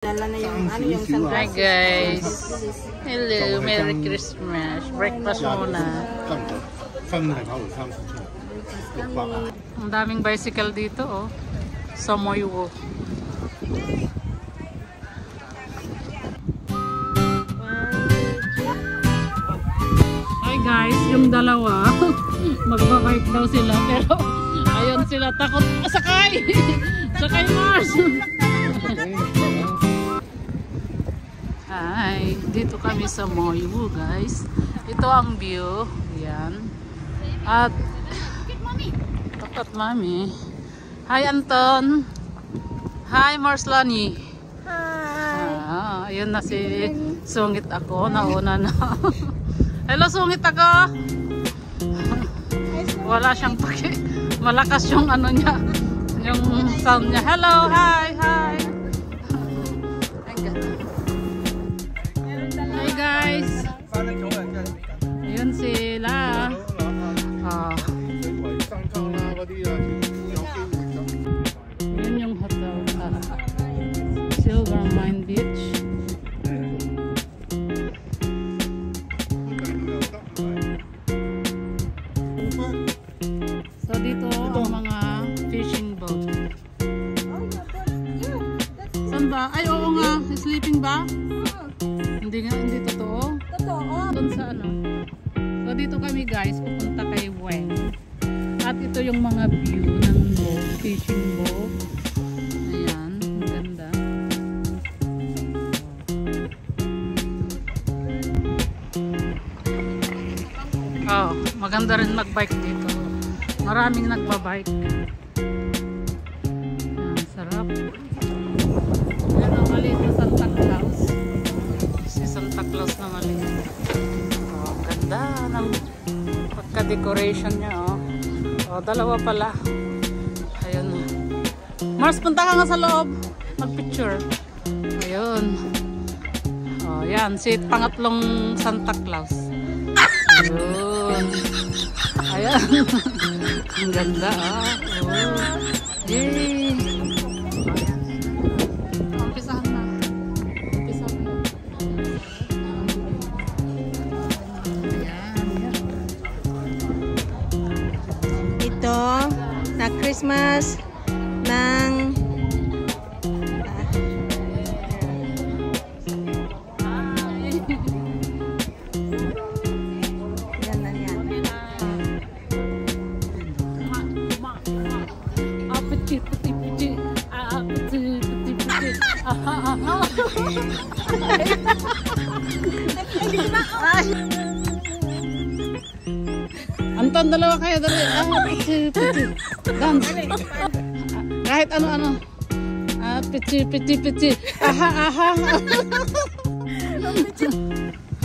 Hi guys! Hello! Merry Christmas! Breakfast muna. Ang daming bicycle dito oh. Sa Moywo. Hi guys! Yung dalawa magbabike daw sila pero ayun sila takot. Sakay! Sakay Mars! Hi, dito kami sa Moywo guys. Ito ang view. Yan. At takot mami. Hi Anton. Hi Marslani. Hi. Ayun na si Sungit ako. Nauna na. Hello Sungit ako. Wala siyang paki. Malakas yung ano niya. Yung sound niya. Hello, hi, hi. Guys, ayun sila. Yun yung hotel Silver Mine Beach. So dito ang mga fishing boat. Saan ba? Ay oo nga, sleeping ba? Hindi nga, hindi totoo. Totoo. Doon sa ano. So dito kami guys, pupunta kay Weng. At ito yung mga view ng boat, fishing boat. Ayan, ang ganda. Oh, maganda rin magbike dito. Maraming nagbabike. Ayan, sarap. Ayan ang maliit na Santa Claus. Santa Claus na maliit. Oh, ganda ng pagka-decoration niya oh. Oh, dalawa pala. Ayun. Mars, punta ka nga sa loob. Mag-picture. Ayun. Oh, yan. Si pangatlong Santa Claus. Ayun. Ayan. Ang ganda ah. Oh. Yay. Na Christmas ng Anton, dalawa kayo, dali. Dance. Kahit ano-ano. Piti. Aha.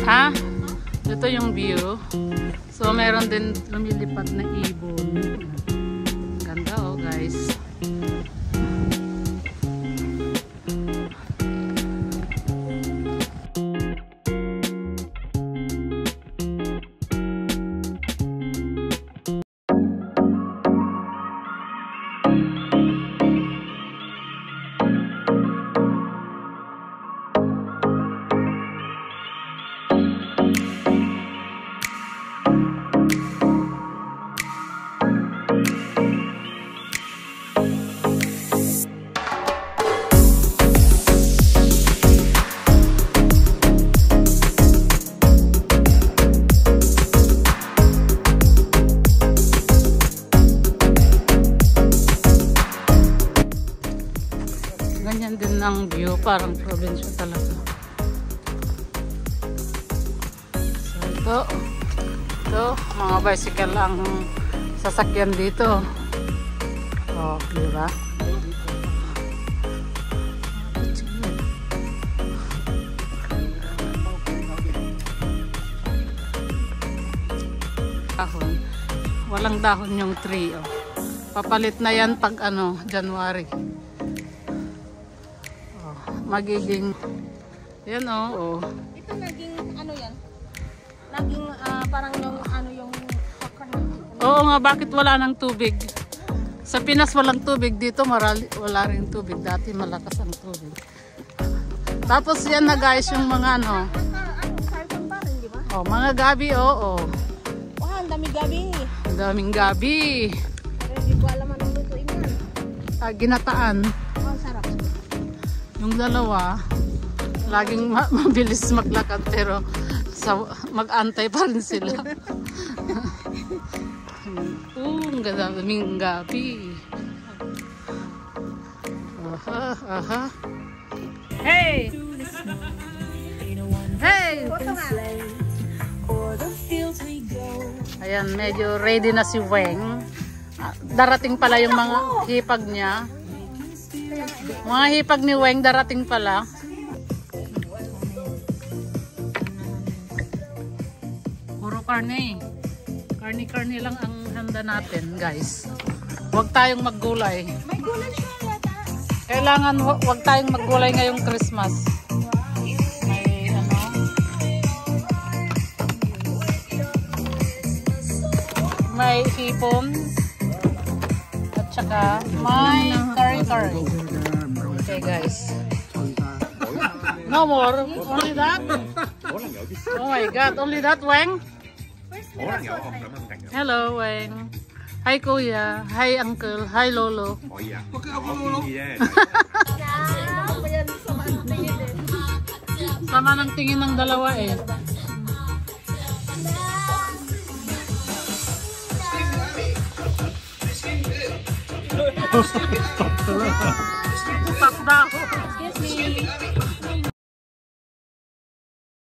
Ha? Ito yung view. So, meron din lumilipad na ibon. Ganda oh, guys. Ganyan din ang view, parang probinsya talaga. So ito, mga bicycle ang sasakyan dito. Oh, di ba? Dahon. Walang dahon yung tree. Oh. Papalit na yan pag ano, January. Magiging yan oh. Ito naging ano yan? Naging parang yung ano yung oo nga, bakit wala ng tubig? Sa Pinas walang tubig, dito wala rin tubig. Dati malakas ang tubig. Tapos yan na guys, yung mga ano. Sarson pa rin, di ba? Oh, mga gabi, oo. Wah, ang dami gabi. Ang daming gabi. Pero hindi ko alam anong lutuin yan. Ginataan. Oh, sarap. Yung dalawa, laging mabilis maglakad pero mag-antay pa rin sila. Ang daming gabi. Aha, aha. Hey! Hey! Foto nga. Ayan, medyo ready na si Weng. Darating pala yung mga hipag niya. Mga hipag ni Weng, darating pala. Puro karne. Karne-karne lang ang handa natin, guys. Huwag tayong maggulay. May gulay siya yata. Kailangan huwag tayong maggulay ngayong Christmas. May ano. May hipon. At saka may curry-curry. Okay, guys. No more. Only that? Oh my God. Only that, Weng? Hello, Weng. Hi, Kuya. Hi, Uncle. Hi, Lolo. Sama ng tingin ng dalawa eh. Takda ako. Excuse me.